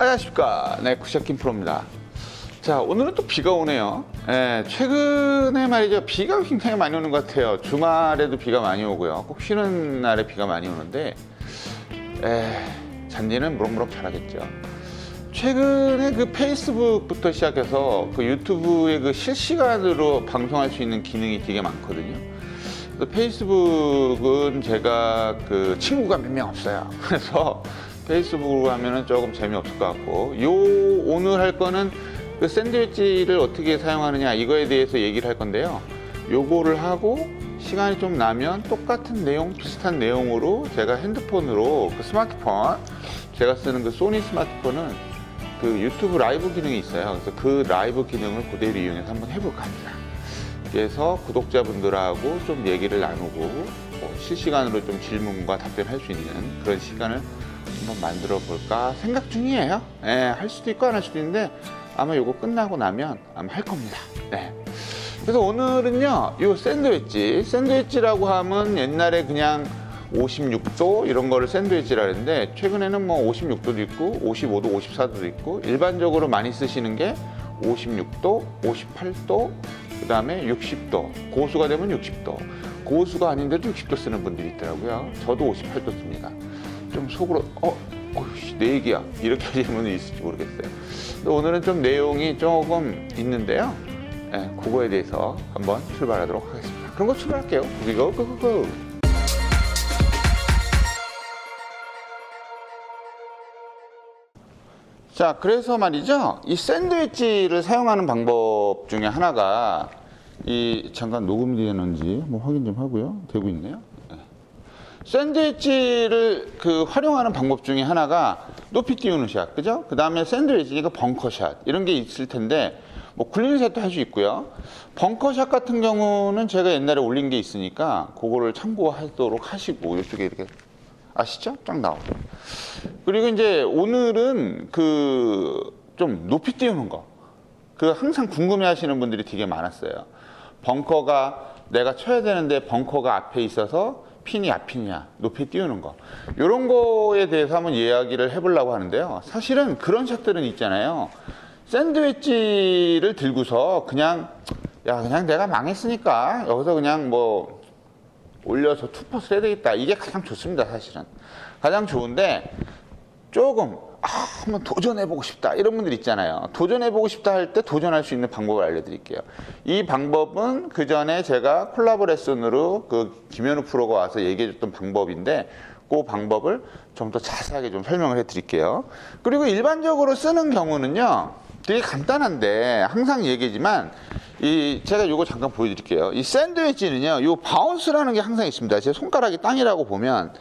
안녕하십니까. 네, 굿샷김 프로입니다. 자, 오늘은 또 비가 오네요. 최근에 말이죠, 비가 굉장히 많이 오는 것 같아요. 주말에도 비가 많이 오고요. 꼭 쉬는 날에 비가 많이 오는데 잔디는 무럭무럭 자라겠죠. 최근에 그 페이스북부터 시작해서 그 유튜브에 그 실시간으로 방송할 수 있는 기능이 되게 많거든요. 페이스북은 제가 그 친구가 몇 명 없어요. 그래서 페이스북으로 하면은 조금 재미없을 것 같고, 오늘 할 거는 그 샌드위치를 어떻게 사용하느냐 이거에 대해서 얘기를 할 건데요. 요거를 하고 시간이 좀 나면 똑같은 내용, 비슷한 내용으로 제가 핸드폰으로 그 스마트폰, 제가 쓰는 그 소니 스마트폰은 그 유튜브 라이브 기능이 있어요. 그래서 그 라이브 기능을 그대로 이용해서 한번 해볼까 합니다. 그래서 구독자분들하고 좀 얘기를 나누고 실시간으로 좀 질문과 답변할 수 있는 그런 시간을 한번 만들어 볼까 생각 중이에요. 할 수도 있고 안 할 수도 있는데 아마 요거 끝나고 나면 아마 할 겁니다. 그래서 오늘은요, 요 샌드위치라고 하면 옛날에 그냥 56도 이런 거를 샌드위치라 했는데, 최근에는 뭐 56도도 있고 55도, 54도도 있고, 일반적으로 많이 쓰시는 게 56도, 58도, 그 다음에 60도, 고수가 되면 60도, 고수가 아닌데도 60도 쓰는 분들이 있더라고요. 저도 58도 씁니다. 좀 속으로 내 얘기야 이렇게 하시는 분이 있을지 모르겠어요. 오늘은 좀 내용이 조금 있는데요. 그거에 대해서 한번 출발하도록 하겠습니다. 그럼 출발할게요. 고고. 자, 그래서 말이죠, 이 샌드위치를 사용하는 방법 중에 하나가, 잠깐 녹음이 되는지 한번 확인 좀 하고요. 되고 있네요. 샌드위치를 활용하는 방법 중에 하나가 높이 띄우는 샷, 그죠? 그 다음에 샌드위치, 이거 벙커샷 이런 게 있을 텐데, 뭐 굴리는 샷도 할 수 있고요. 벙커샷 같은 경우는 제가 옛날에 올린 게 있으니까 그거를 참고하도록 하시고, 이쪽에 이렇게 아시죠? 쫙 나오죠. 그리고 이제 오늘은 좀 높이 띄우는 거, 항상 궁금해 하시는 분들이 되게 많았어요. 벙커가 내가 쳐야 되는데 벙커가 앞에 있어서 핀이 앞이냐, 높이 띄우는 거, 이런 거에 대해서 한번 이야기를 해보려고 하는데요. 사실은 그런 샷들은 있잖아요. 샌드위치를 들고서 그냥 내가 망했으니까 여기서 그냥 뭐 올려서 투퍼스를 해야 되겠다, 이게 가장 좋습니다. 사실은 가장 좋은데, 조금 한번 도전해보고 싶다 이런 분들 있잖아요. 도전해보고 싶다 할 때 도전할 수 있는 방법을 알려드릴게요. 이 방법은 그 전에 제가 콜라보 레슨으로 김현우 프로가 와서 얘기해줬던 방법인데, 그 방법을 좀 더 자세하게 좀 설명을 해드릴게요. 그리고 일반적으로 쓰는 경우는요, 되게 간단한데 항상 얘기지만, 제가 이거 잠깐 보여드릴게요. 이 샌드위치는요, 요 바운스라는 게 항상 있습니다. 제 손가락이 땅이라고 보면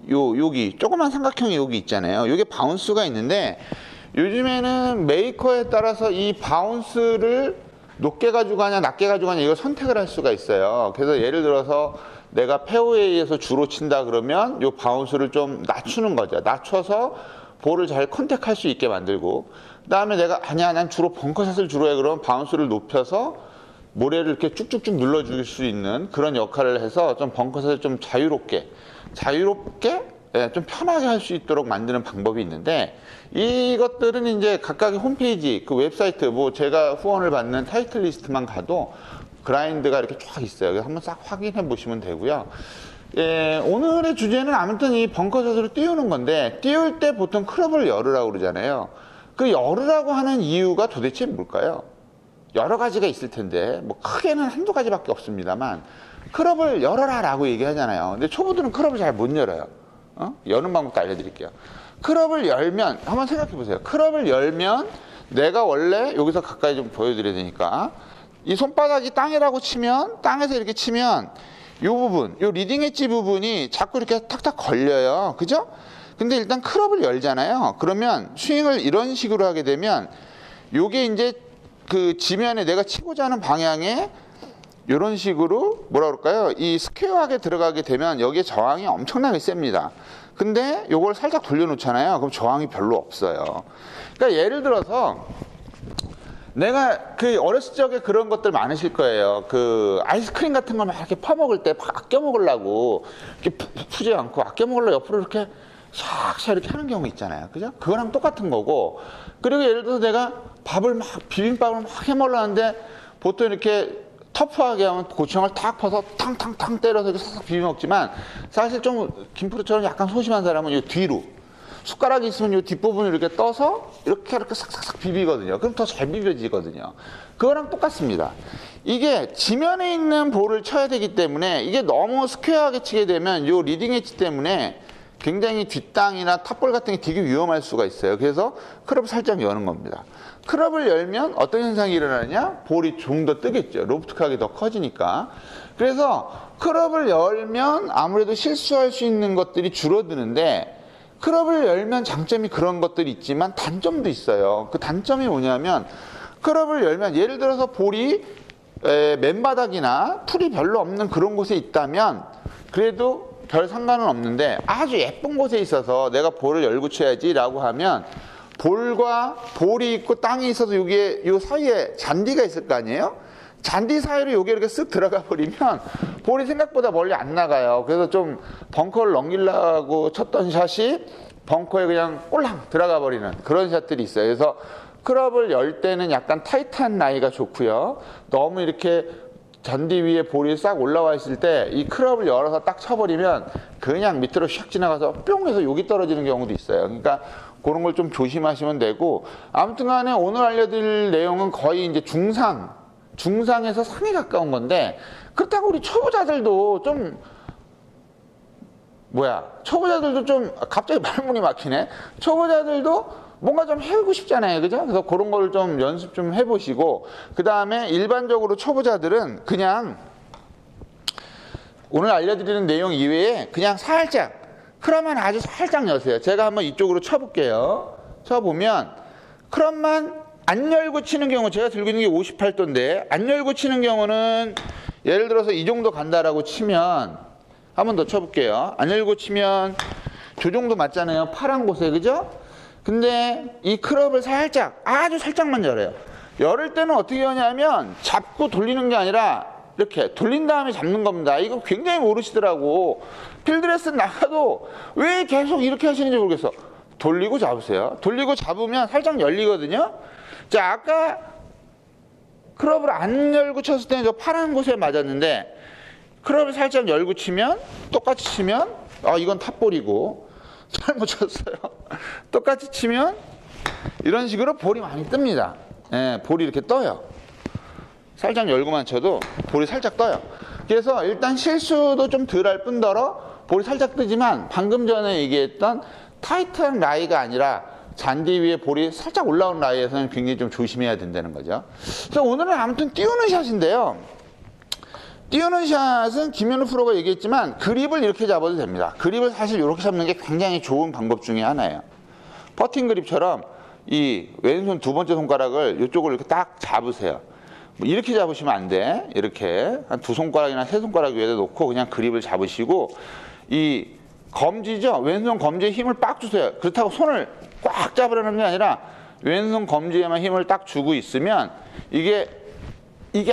여기 조그만 삼각형이 여기 있잖아요. 이게 바운스가 있는데, 요즘에는 메이커에 따라서 이 바운스를 높게 가지고 가냐 낮게 가지고 가냐 이걸 선택을 할 수가 있어요. 그래서 예를 들어서 내가 페어웨이에서 주로 친다 그러면 이 바운스를 좀 낮추는 거죠. 낮춰서 볼을 잘 컨택할 수 있게 만들고, 그 다음에 내가 난 주로 벙커샷을 주로 해 그러면 바운스를 높여서 모래를 이렇게 쭉쭉쭉 눌러줄 수 있는 그런 역할을 해서 좀 벙커샷을 좀 자유롭게 좀 편하게 할 수 있도록 만드는 방법이 있는데, 이것들은 이제 각각의 홈페이지, 웹사이트, 뭐 제가 후원을 받는 타이틀 리스트만 가도 그라인드가 이렇게 쫙 있어요. 그래서 한번 싹 확인해 보시면 되고요. 오늘의 주제는 아무튼 이 벙커샷으로 띄우는 건데, 띄울 때 보통 클럽을 열으라고 그러잖아요. 그 열으라고 하는 이유가 도대체 뭘까요? 여러 가지가 있을 텐데, 뭐 크게는 한두 가지밖에 없습니다만, 클럽을 열어라 라고 얘기하잖아요. 근데 초보들은 클럽을 잘 못 열어요. 여는 방법도 알려드릴게요. 클럽을 열면, 한번 생각해 보세요. 클럽을 열면 내가 원래 여기서 가까이 좀 보여드려야 되니까, 이 손바닥이 땅이라고 치면, 땅에서 이렇게 치면 이 부분, 이 리딩 엣지 부분이 자꾸 이렇게 탁탁 걸려요. 그죠? 근데 일단 클럽을 열잖아요. 그러면 스윙을 이런 식으로 하게 되면 요게 이제 지면에 내가 치고자 하는 방향에 이런 식으로 그럴까요? 이 스퀘어하게 들어가게 되면 여기에 저항이 엄청나게 셉니다. 근데 요걸 살짝 돌려놓잖아요. 그럼 저항이 별로 없어요. 그러니까 예를 들어서 내가 어렸을 적에 그런 것들 많으실 거예요. 아이스크림 같은 걸 막 이렇게 퍼먹을 때 아껴 먹으려고 이렇게 푸지 않고 아껴 먹으려고 옆으로 이렇게 샥샥 이렇게 하는 경우 있잖아요. 그죠? 그거랑 똑같은 거고. 그리고 예를 들어서 내가 밥을 막, 비빔밥을 막 해먹으려는데 보통 이렇게 터프하게 하면 고추장을 탁 퍼서 탕탕탕 때려서 이렇게 싹싹 비벼 먹지만 사실 좀 김프로처럼 약간 소심한 사람은 이 뒤로 숟가락이 있으면 이 뒷부분을 이렇게 떠서 이렇게 싹싹싹 비비거든요. 그럼 더 잘 비벼지거든요. 그거랑 똑같습니다. 이게 지면에 있는 볼을 쳐야 되기 때문에 이게 너무 스퀘어하게 치게 되면 이 리딩 엣지 때문에 굉장히 뒷땅이나 탑볼 같은 게 되게 위험할 수가 있어요. 그래서 클럽을 살짝 여는 겁니다. 클럽을 열면 어떤 현상이 일어나느냐? 볼이 좀 더 뜨겠죠. 로프트각이 더 커지니까. 그래서 클럽을 열면 아무래도 실수할 수 있는 것들이 줄어드는데 클럽을 열면 장점이 그런 것들이 있지만 단점도 있어요. 그 단점이 뭐냐면 클럽을 열면 예를 들어서 볼이 맨바닥이나 풀이 별로 없는 그런 곳에 있다면 그래도 별 상관은 없는데 아주 예쁜 곳에 있어서 내가 볼을 열고 쳐야지 라고 하면 볼과 볼이 있고 땅이 있어서 여기에 요 사이에 잔디가 있을 거 아니에요? 잔디 사이로 여기 이렇게 쓱 들어가 버리면 볼이 생각보다 멀리 안 나가요. 그래서 좀 벙커를 넘기려고 쳤던 샷이 벙커에 그냥 꼴랑 들어가 버리는 그런 샷들이 있어요. 그래서 클럽을 열 때는 약간 타이트한 라이가 좋고요. 너무 이렇게 잔디 위에 볼이 싹 올라와 있을 때 이 클럽을 열어서 딱 쳐버리면 그냥 밑으로 샥 지나가서 뿅 해서 여기 떨어지는 경우도 있어요. 그러니까 그런 걸 좀 조심하시면 되고 아무튼 간에 오늘 알려드릴 내용은 거의 이제 중상에서 상에 가까운 건데 그렇다고 우리 초보자들도 좀 초보자들도 좀 갑자기 말문이 막히네. 초보자들도 뭔가 좀 해보고 싶잖아요. 그죠? 그래서 그런 걸 좀 연습 좀 해보시고 그 다음에 일반적으로 초보자들은 그냥 오늘 알려드리는 내용 이외에 그냥 살짝 클럽만 아주 살짝 여세요. 제가 한번 이쪽으로 쳐볼게요. 쳐보면 클럽만 안 열고 치는 경우 제가 들고 있는 게 58도인데 안 열고 치는 경우는 예를 들어서 이 정도 간다라고 치면 한 번 더 쳐볼게요. 안 열고 치면 저 정도 맞잖아요. 파란 곳에. 그죠? 근데 이 클럽을 살짝 아주 살짝만 열어요. 열을 때는 어떻게 하냐면 잡고 돌리는 게 아니라 이렇게 돌린 다음에 잡는 겁니다. 이거 굉장히 모르시더라고. 필드레슨 나가도 왜 계속 이렇게 하시는지 모르겠어. 돌리고 잡으세요. 돌리고 잡으면 살짝 열리거든요. 자, 아까 클럽을 안 열고 쳤을 때는 저 파란 곳에 맞았는데 클럽을 살짝 열고 치면 똑같이 치면 이건 탑볼이고 잘못 쳤어요. 똑같이 치면 이런 식으로 볼이 많이 뜹니다. 예, 볼이 이렇게 떠요. 살짝 열고만 쳐도 볼이 살짝 떠요. 그래서 일단 실수도 좀 덜 할 뿐더러 볼이 살짝 뜨지만 방금 전에 얘기했던 타이트한 라이가 아니라 잔디 위에 볼이 살짝 올라온 라이에서는 굉장히 좀 조심해야 된다는 거죠. 그래서 오늘은 아무튼 띄우는 샷인데요. 띄우는 샷은 김현우 프로가 얘기했지만 그립을 이렇게 잡아도 됩니다. 그립을 사실 이렇게 잡는 게 굉장히 좋은 방법 중에 하나예요. 퍼팅 그립처럼 이 왼손 두 번째 손가락을 이쪽을 이렇게 딱 잡으세요. 이렇게 잡으시면 안 돼. 이렇게 한 두 손가락이나 세 손가락 위에다 놓고 그냥 그립을 잡으시고 이 검지죠. 왼손 검지에 힘을 빡 주세요. 그렇다고 손을 꽉 잡으려는 게 아니라 왼손 검지에만 힘을 딱 주고 있으면 이게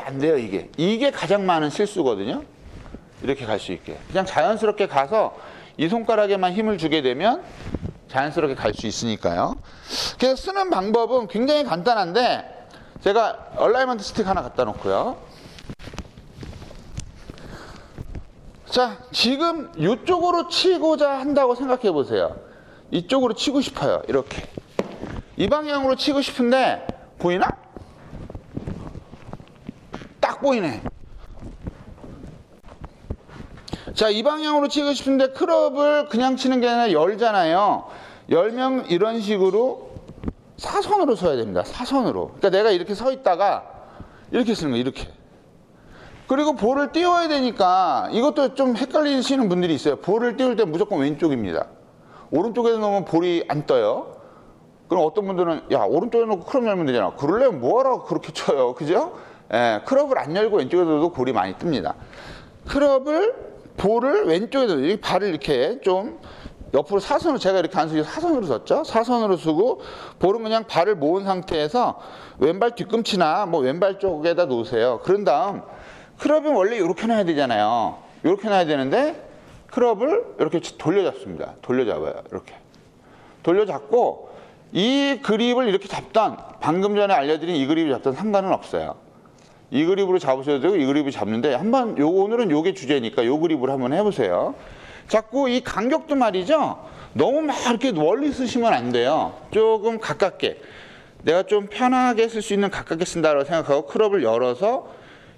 안 돼요. 이게 가장 많은 실수거든요. 이렇게 갈 수 있게 그냥 자연스럽게 가서 이 손가락에만 힘을 주게 되면 자연스럽게 갈 수 있으니까요. 그래서 쓰는 방법은 굉장히 간단한데 제가 얼라이먼트 스틱 하나 갖다 놓고요. 자, 지금 이쪽으로 치고자 한다고 생각해 보세요. 이쪽으로 치고 싶어요. 이렇게 이 방향으로 치고 싶은데 보이나? 딱 보이네. 자, 이 방향으로 치고 싶은데 클럽을 그냥 치는 게 아니라 열잖아요. 열면 이런 식으로 사선으로 서야 됩니다. 사선으로. 그러니까 내가 이렇게 서 있다가 이렇게 쓰는 거예요. 이렇게. 그리고 볼을 띄워야 되니까 이것도 좀 헷갈리시는 분들이 있어요. 볼을 띄울 때 무조건 왼쪽입니다. 오른쪽에서 놓으면 볼이 안 떠요. 그럼 어떤 분들은 야, 오른쪽에 놓고 클럽 열면 되잖아. 그러려면 뭐하라고 그렇게 쳐요. 그죠? 예, 클럽을 안 열고 왼쪽에 둬도 볼이 많이 뜹니다. 볼을 왼쪽에 둬요. 이 발을 이렇게 좀 옆으로 사선으로, 제가 이렇게 안 쓰고 사선으로 섰죠. 사선으로 쓰고 볼은 그냥 발을 모은 상태에서 왼발 뒤꿈치나 뭐 왼발 쪽에다 놓으세요. 그런 다음 클럽은 원래 이렇게 놔야 되잖아요. 이렇게 놔야 되는데 크롭을 이렇게 돌려잡습니다. 돌려잡아요. 이렇게. 돌려잡고 이 그립을 이렇게 잡던, 방금 전에 알려드린 이 그립을 잡던 상관은 없어요. 이 그립으로 잡으셔도 되고 이 그립을 잡는데 한번 오늘은 요게 주제니까 요 그립으로 한번 해보세요. 자꾸 이 간격도 말이죠. 너무 막 이렇게 멀리 쓰시면 안 돼요. 조금 가깝게. 내가 좀 편하게 쓸 수 있는 가깝게 쓴다고 생각하고 크롭을 열어서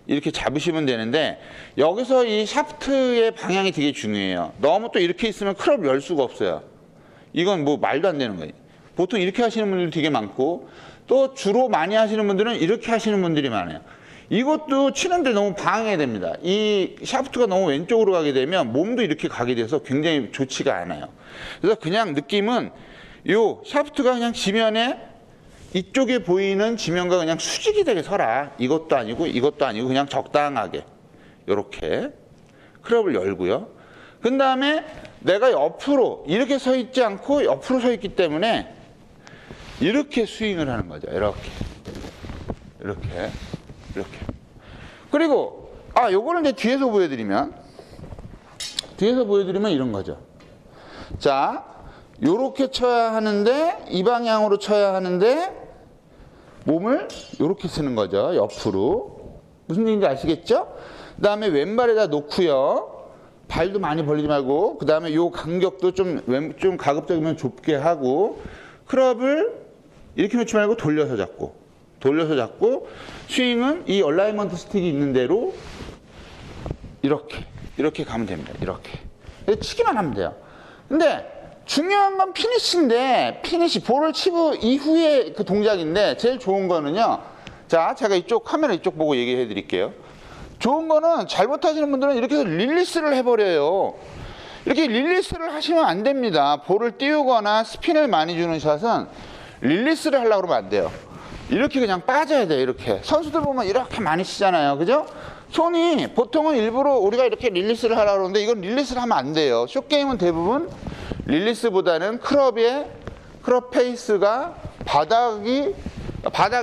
이렇게 잡으시면 되는데 여기서 이 샤프트의 방향이 되게 중요해요. 너무 또 이렇게 있으면 크롭 열 수가 없어요. 이건 뭐 말도 안 되는 거예요. 보통 이렇게 하시는 분들이 되게 많고 또 주로 많이 하시는 분들은 이렇게 하시는 분들이 많아요. 이것도 치는데 너무 방해됩니다. 이 샤프트가 너무 왼쪽으로 가게 되면 몸도 이렇게 가게 돼서 굉장히 좋지가 않아요. 그래서 그냥 느낌은 요 샤프트가 그냥 지면에 이쪽에 보이는 지면과 그냥 수직이 되게 서라. 이것도 아니고 이것도 아니고 그냥 적당하게 이렇게 크롭을 열고요. 그 다음에 내가 옆으로 이렇게 서 있지 않고 옆으로 서 있기 때문에 이렇게 스윙을 하는 거죠. 이렇게. 그리고 요거를 이제 뒤에서 보여드리면 이런 거죠. 자, 요렇게 쳐야 하는데 이 방향으로 쳐야 하는데 몸을 요렇게 쓰는 거죠. 옆으로. 무슨 얘기인지 아시겠죠? 그 다음에 왼발에다 놓고요. 발도 많이 벌리지 말고 그 다음에 요 간격도 좀 가급적이면 좁게 하고 크롭을 이렇게 놓지 말고 돌려서 잡고 스윙은 이 얼라이먼트 스틱이 있는 대로 이렇게 가면 됩니다. 이렇게 치기만 하면 돼요. 근데 중요한 건 피니시인데 볼을 치고 이후에 그 동작인데 제일 좋은 거는요. 자, 제가 카메라 이쪽 보고 얘기해 드릴게요. 좋은 거는 잘못하시는 분들은 이렇게 해서 릴리스를 해버려요. 이렇게 릴리스를 하시면 안 됩니다. 볼을 띄우거나 스핀을 많이 주는 샷은 릴리스를 하려고 그러면 안 돼요. 이렇게 그냥 빠져야 돼요. 이렇게 선수들 보면 이렇게 많이 치잖아요. 그죠? 손이 보통은 일부러 우리가 이렇게 릴리스를 하려고 그러는데 이건 릴리스를 하면 안 돼요. 숏게임은 대부분 릴리스보다는 크롭 페이스가 바닥이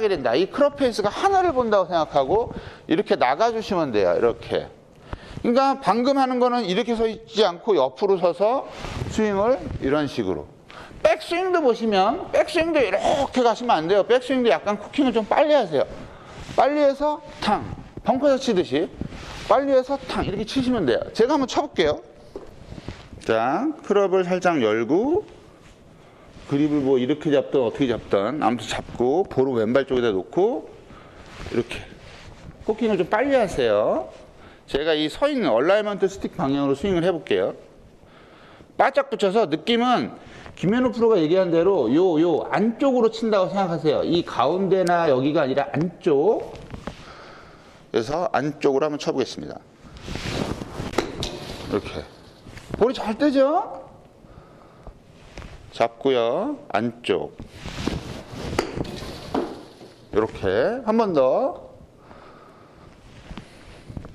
된다. 이 크롭 페이스가 하늘을 본다고 생각하고 이렇게 나가주시면 돼요. 이렇게. 그러니까 방금 하는 거는 이렇게 서 있지 않고 옆으로 서서 스윙을 이런 식으로. 백스윙도 보시면 백스윙도 이렇게 가시면 안 돼요. 백스윙도 약간 쿠킹을 좀 빨리 하세요. 빨리 해서 탕. 벙커에서 치듯이 빨리 해서 탕 이렇게 치시면 돼요. 제가 한번 쳐볼게요. 자, 크롭을 살짝 열고 그립을 뭐 이렇게 잡든 어떻게 잡든 아무튼 잡고 볼을 왼발 쪽에다 놓고 이렇게 코킹을 좀 빨리 하세요. 제가 이 서 있는 얼라이먼트 스틱 방향으로 스윙을 해볼게요. 바짝 붙여서 느낌은 김현우 프로가 얘기한 대로 요 안쪽으로 친다고 생각하세요. 이 가운데나 여기가 아니라 안쪽. 그래서 안쪽으로 한번 쳐보겠습니다. 이렇게. 볼이 잘 뜨죠? 잡고요. 안쪽. 이렇게. 한 번 더.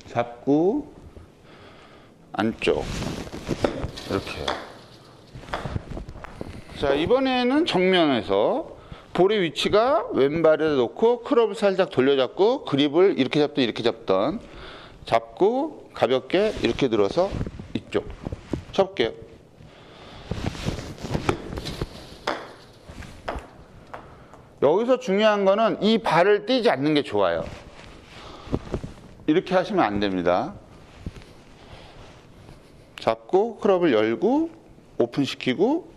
잡고 안쪽. 이렇게. 자, 이번에는 정면에서 볼의 위치가 왼발에 놓고 크롭을 살짝 돌려잡고 그립을 이렇게 잡든 이렇게 잡든 잡고 가볍게 이렇게 들어서 이쪽 쳐볼게요. 여기서 중요한 거는 이 발을 띄지 않는 게 좋아요. 이렇게 하시면 안 됩니다. 잡고 크롭을 열고 오픈시키고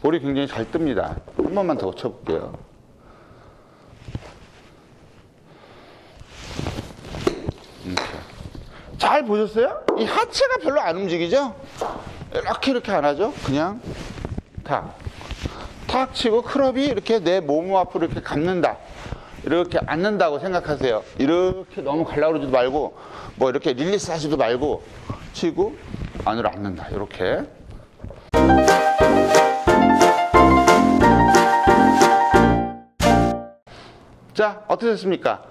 볼이 굉장히 잘 뜹니다. 한 번만 더 쳐볼게요. 이렇게. 잘 보셨어요? 이 하체가 별로 안 움직이죠? 이렇게 안 하죠? 그냥 탁 치고 크롭이 이렇게 내 몸 앞으로 이렇게 감는다. 이렇게 앉는다고 생각하세요. 이렇게 너무 가려고 그러지도 말고 뭐 이렇게 릴리스 하지도 말고 치고 안으로 앉는다. 이렇게. 자, 어떠셨습니까?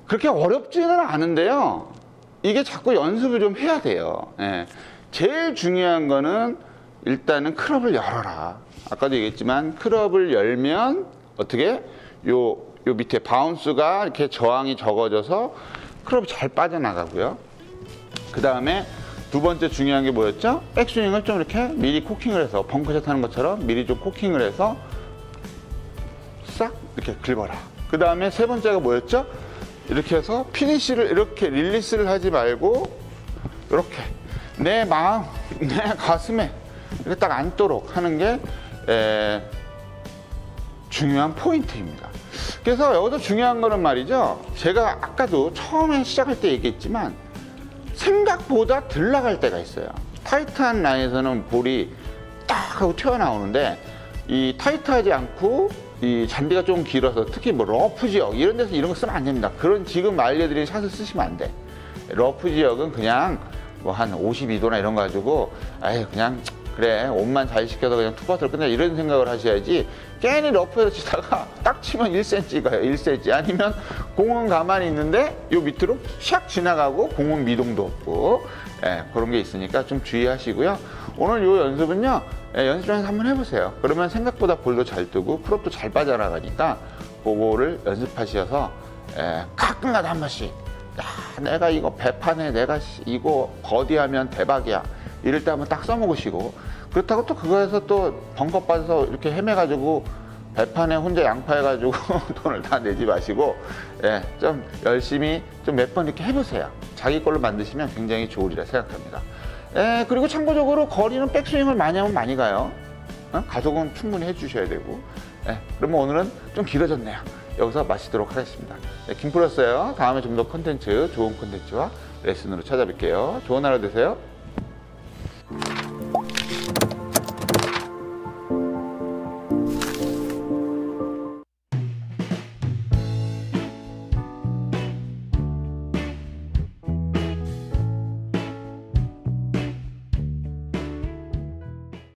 그렇게 어렵지는 않은데요. 이게 자꾸 연습을 좀 해야 돼요. 예. 제일 중요한 거는 일단은 크롭을 열어라. 아까도 얘기했지만 크롭을 열면 어떻게? 요 밑에 바운스가 이렇게 저항이 적어져서 크롭이 잘 빠져나가고요. 그 다음에 두 번째 중요한 게 뭐였죠? 백스윙을 좀 이렇게 미리 코킹을 해서 벙커샷 하는 것처럼 미리 좀 코킹을 해서 싹 이렇게 긁어라. 그 다음에 세 번째가 뭐였죠? 이렇게 해서 피니쉬를 이렇게 릴리스를 하지 말고 이렇게 내 마음, 내 가슴에 이렇게 딱 앉도록 하는 게 중요한 포인트입니다. 그래서 여기서 중요한 거는 말이죠. 제가 아까도 처음에 시작할 때 얘기했지만 생각보다 덜 나갈 때가 있어요. 타이트한 라인에서는 볼이 딱 하고 튀어나오는데 이 타이트하지 않고 이 잔디가 좀 길어서 특히 뭐 러프 지역 이런 데서 이런 거 쓰면 안 됩니다. 그런 지금 알려드린 샷을 쓰시면 안 돼. 러프 지역은 그냥 뭐 한 52도나 이런 거 가지고 아유 그냥 그래 옷만 잘 시켜서 그냥 투퍼트를 끝내 이런 생각을 하셔야지 괜히 러프에서 치다가 딱 치면 1cm 가요. 1cm 아니면 공은 가만히 있는데 요 밑으로 샥 지나가고 공은 미동도 없고 그런 게 있으니까 좀 주의하시고요. 오늘 요 연습은요 연습장에서 한번 해보세요. 그러면 생각보다 볼도 잘 뜨고 프롭도 잘 빠져나가니까 그거를 연습하셔서 가끔가다 한 번씩 야 내가 이거 배판에 내가 이거 버디하면 대박이야 이럴 때 한번 딱 써먹으시고 그렇다고 또 그거에서 또 벙커 빠져서 이렇게 헤매가지고 배판에 혼자 양파해가지고 돈을 다 내지 마시고 좀 열심히 좀 몇 번 이렇게 해보세요. 자기 걸로 만드시면 굉장히 좋으리라 생각합니다. 그리고 참고적으로 거리는 백스윙을 많이 하면 많이 가요. 가속은 충분히 해주셔야 되고 그러면 오늘은 좀 길어졌네요. 여기서 마치도록 하겠습니다. 김프로였어요. 다음에 좀 더 컨텐츠 좋은 컨텐츠와 레슨으로 찾아뵐게요. 좋은 하루 되세요.